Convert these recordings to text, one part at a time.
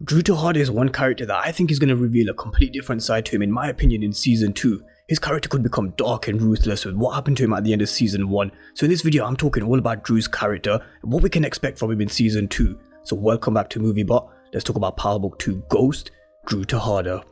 Dru Tejada is one character that I think is going to reveal a complete different side to him in my opinion in season 2. His character could become dark and ruthless with what happened to him at the end of season 1. So in this video I'm talking all about Dru's character and what we can expect from him in season 2. So welcome back to MovieBot. Let's talk about Power Book 2 Ghost, Dru Tejada.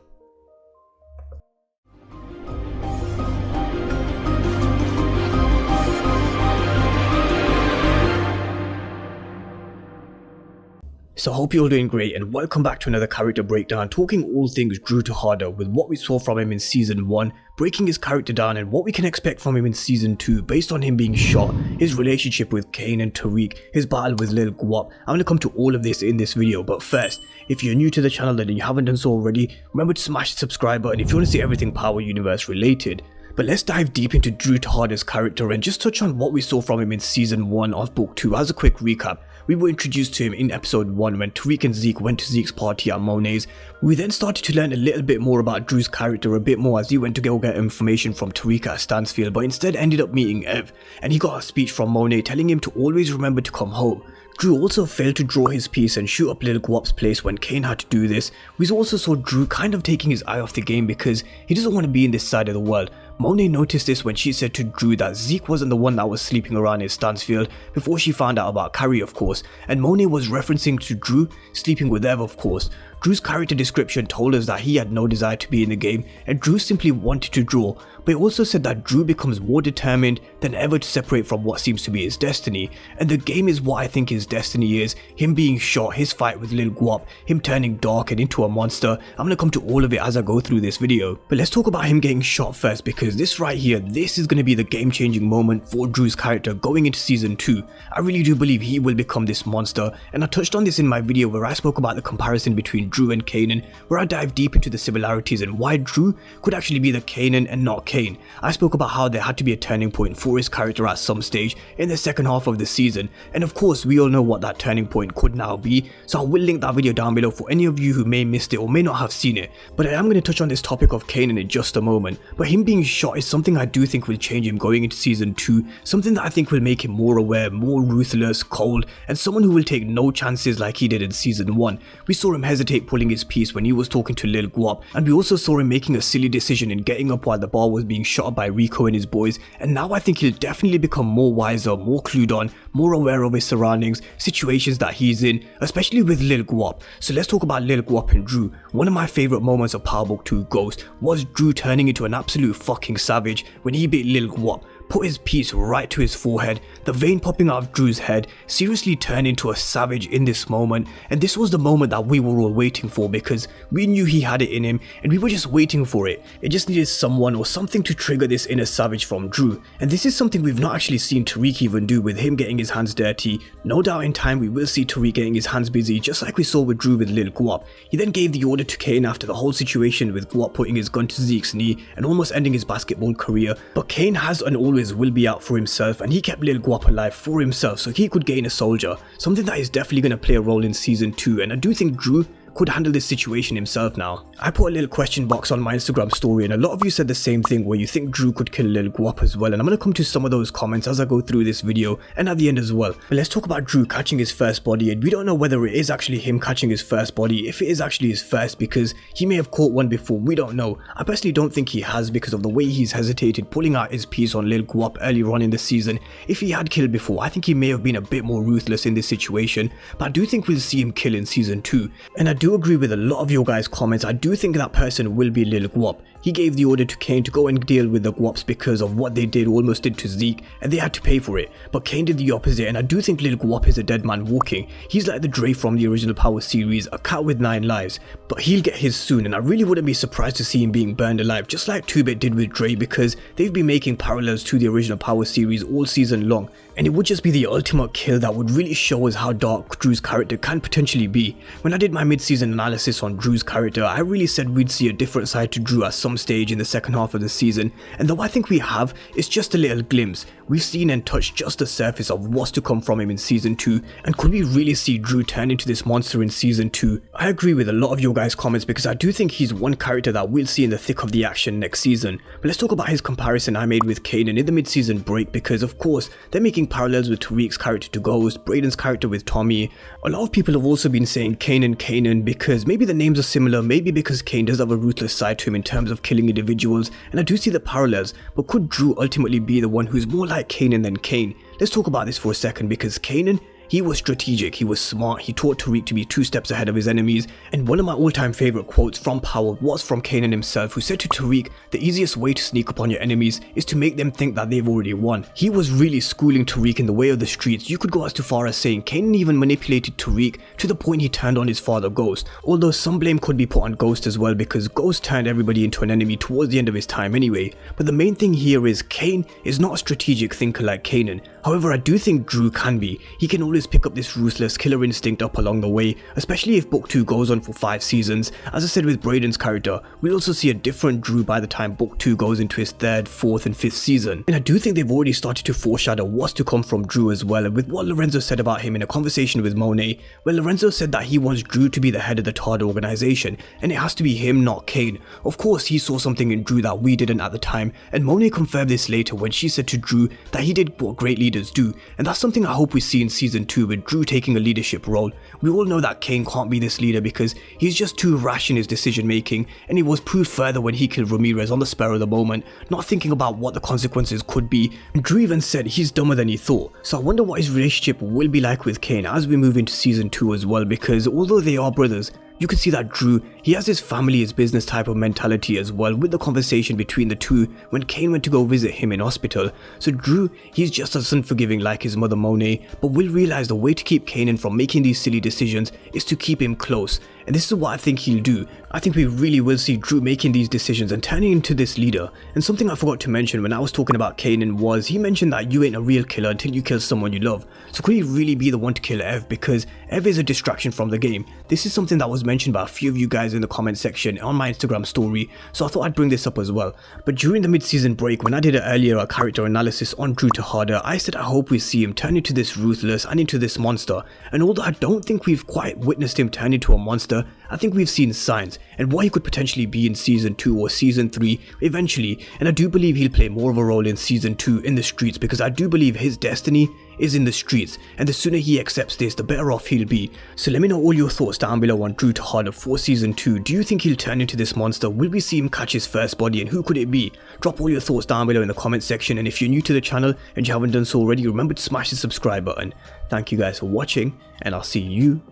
So I hope you're all doing great and welcome back to another character breakdown, talking all things Dru Tejada with what we saw from him in season 1, breaking his character down and what we can expect from him in season 2 based on him being shot, his relationship with Kanan and Tariq, his battle with Lil Guap. I'm going to come to all of this in this video, but first, if you're new to the channel and you haven't done so already, remember to smash the subscribe button if you want to see everything Power Universe related. But let's dive deep into Dru Tejada's character and just touch on what we saw from him in season 1 of book 2 as a quick recap. We were introduced to him in episode 1 when Tariq and Zeke went to Zeke's party at Monet's. We then started to learn a little bit more about Dru's character a bit more as he went to go get information from Tariq at Stansfield, but instead ended up meeting Ev, and he got a speech from Monet telling him to always remember to come home. Dru also failed to draw his piece and shoot up Lil Guap's place when Kanan had to do this. We also saw Dru kind of taking his eye off the game because he doesn't want to be in this side of the world. Monet noticed this when she said to Dru that Zeke wasn't the one that was sleeping around in Stansfield before she found out about Carrie of course, and Monet was referencing to Dru sleeping with Ev of course. Dru's character description told us that he had no desire to be in the game and Dru simply wanted to draw, but it also said that Dru becomes more determined than ever to separate from what seems to be his destiny, and the game is what I think his destiny is, him being shot, his fight with Lil Guap, him turning dark and into a monster. I'm gonna come to all of it as I go through this video, but let's talk about him getting shot first because this right here, this is gonna be the game-changing moment for Dru's character going into season 2. I really do believe he will become this monster, and I touched on this in my video where I spoke about the comparison between Dru and Kanan, where I dive deep into the similarities and why Dru could actually be the Kanan and not Kane. I spoke about how there had to be a turning point for his character at some stage in the second half of the season, and of course we all know what that turning point could now be, so I will link that video down below for any of you who may missed it or may not have seen it. But I am going to touch on this topic of Kanan in just a moment, but him being shot is something I do think will change him going into season 2, something that I think will make him more aware, more ruthless, cold, and someone who will take no chances like he did in season 1. We saw him hesitate pulling his piece when he was talking to Lil Guap, and we also saw him making a silly decision in getting up while the bar was being shot by Rico and his boys, and now I think he'll definitely become more wiser, more clued on, more aware of his surroundings, situations that he's in, especially with Lil Guap. So let's talk about Lil Guap and Dru. One of my favourite moments of Power Book 2 Ghost was Dru turning into an absolute fucking savage when he beat Lil Guap, put his piece right to his forehead, the vein popping out of Dru's head, seriously turned into a savage in this moment, and this was the moment that we were all waiting for because we knew he had it in him and we were just waiting for it. It just needed someone or something to trigger this inner savage from Dru, and this is something we've not actually seen Tariq even do with him getting his hands dirty. No doubt in time we will see Tariq getting his hands busy just like we saw with Dru with Lil Guap. He then gave the order to Kane after the whole situation with Guap putting his gun to Zeke's knee and almost ending his basketball career, but Kane has and always will be out for himself, and he kept Lil Guap alive for himself so he could gain a soldier, something that is definitely going to play a role in season 2, and I do think Dru could handle this situation himself now. I put a little question box on my Instagram story and a lot of you said the same thing where you think Dru could kill Lil Guap as well, and I'm going to come to some of those comments as I go through this video and at the end as well. But let's talk about Dru catching his first body, and we don't know whether it is actually him catching his first body, if it is actually his first, because he may have caught one before, we don't know. I personally don't think he has because of the way he's hesitated pulling out his piece on Lil Guap earlier on in the season. If he had killed before, I think he may have been a bit more ruthless in this situation, but I do think we'll see him kill in season 2, and I do agree with a lot of your guys' comments. I do think that person will be Lil Guap. He gave the order to Kane to go and deal with the Guaps because of what they almost did to Zeke, and they had to pay for it, but Kane did the opposite, and I do think Lil Guap is a dead man walking. He's like the Dre from the original Power series, a cat with 9 lives, but he'll get his soon, and I really wouldn't be surprised to see him being burned alive just like 2-Bit did with Dre, because they've been making parallels to the original Power series all season long, and it would just be the ultimate kill that would really show us how dark Dru's character can potentially be. When I did my mid-season analysis on Dru's character, I really said we'd see a different side to Dru at some stage in the second half of the season, and though I think we have, it's just a little glimpse. We've seen and touched just the surface of what's to come from him in season 2, and could we really see Dru turn into this monster in season 2? I agree with a lot of your guys' comments because I do think he's one character that we'll see in the thick of the action next season. But let's talk about his comparison I made with Kanan in the mid-season break, because of course they're making seeing parallels with Tariq's character to Ghost, Brayden's character with Tommy. A lot of people have also been saying Kanan because maybe the names are similar, maybe because Kane does have a ruthless side to him in terms of killing individuals, and I do see the parallels, but could Dru ultimately be the one who's more like Kanan than Kane? Let's talk about this for a second, because Kanan, he was strategic, he was smart, he taught Tariq to be 2 steps ahead of his enemies, and one of my all-time favourite quotes from Power was from Kanan himself, who said to Tariq, the easiest way to sneak upon your enemies is to make them think that they've already won. He was really schooling Tariq in the way of the streets. You could go as far as saying Kanan even manipulated Tariq to the point he turned on his father Ghost, although some blame could be put on Ghost as well, because Ghost turned everybody into an enemy towards the end of his time anyway. But the main thing here is Kane is not a strategic thinker like Kanan. However, I do think Dru can be. He can always pick up this ruthless killer instinct up along the way, especially if book 2 goes on for 5 seasons. As I said with Brayden's character, we'll also see a different Dru by the time book 2 goes into his 3rd, 4th and 5th season. And I do think they've already started to foreshadow what's to come from Dru as well, and with what Lorenzo said about him in a conversation with Monet, where Lorenzo said that he wants Dru to be the head of the Tejada organization, and it has to be him, not Kane. Of course, he saw something in Dru that we didn't at the time, and Monet confirmed this later when she said to Dru that he did what great leaders do, and that's something I hope we see in season 2 with Dru taking a leadership role. We all know that Kane can't be this leader because he's just too rash in his decision making, and it was proved further when he killed Ramirez on the spur of the moment, not thinking about what the consequences could be. And Dru even said he's dumber than he thought, so I wonder what his relationship will be like with Kane as we move into season 2 as well, because although they are brothers, you can see that Dru, he has his family, his business type of mentality as well, with the conversation between the two when Kane went to go visit him in hospital. So Dru, he's just as unforgiving like his mother Monet, but will realize the way to keep Kanan from making these silly decisions is to keep him close. And this is what I think he'll do. I think we really will see Dru making these decisions and turning into this leader. And something I forgot to mention when I was talking about Kanan was, he mentioned that you ain't a real killer until you kill someone you love. So could he really be the one to kill Ev, because Ev is a distraction from the game? This is something that was mentioned by a few of you guys in the comment section on my Instagram story, so I thought I'd bring this up as well. But during the mid-season break, when I did earlier a character analysis on Dru Tejada, I said I hope we see him turn into this ruthless and into this monster. And although I don't think we've quite witnessed him turn into a monster, I think we've seen signs and what he could potentially be in season 2 or season 3 eventually, and I do believe he'll play more of a role in season 2 in the streets, because I do believe his destiny is in the streets, and the sooner he accepts this, the better off he'll be. So let me know all your thoughts down below on Dru Tejada for season 2. Do you think he'll turn into this monster? Will we see him catch his first body, and who could it be? Drop all your thoughts down below in the comment section, and if you're new to the channel and you haven't done so already, remember to smash the subscribe button. Thank you guys for watching, and I'll see you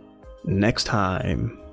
next time.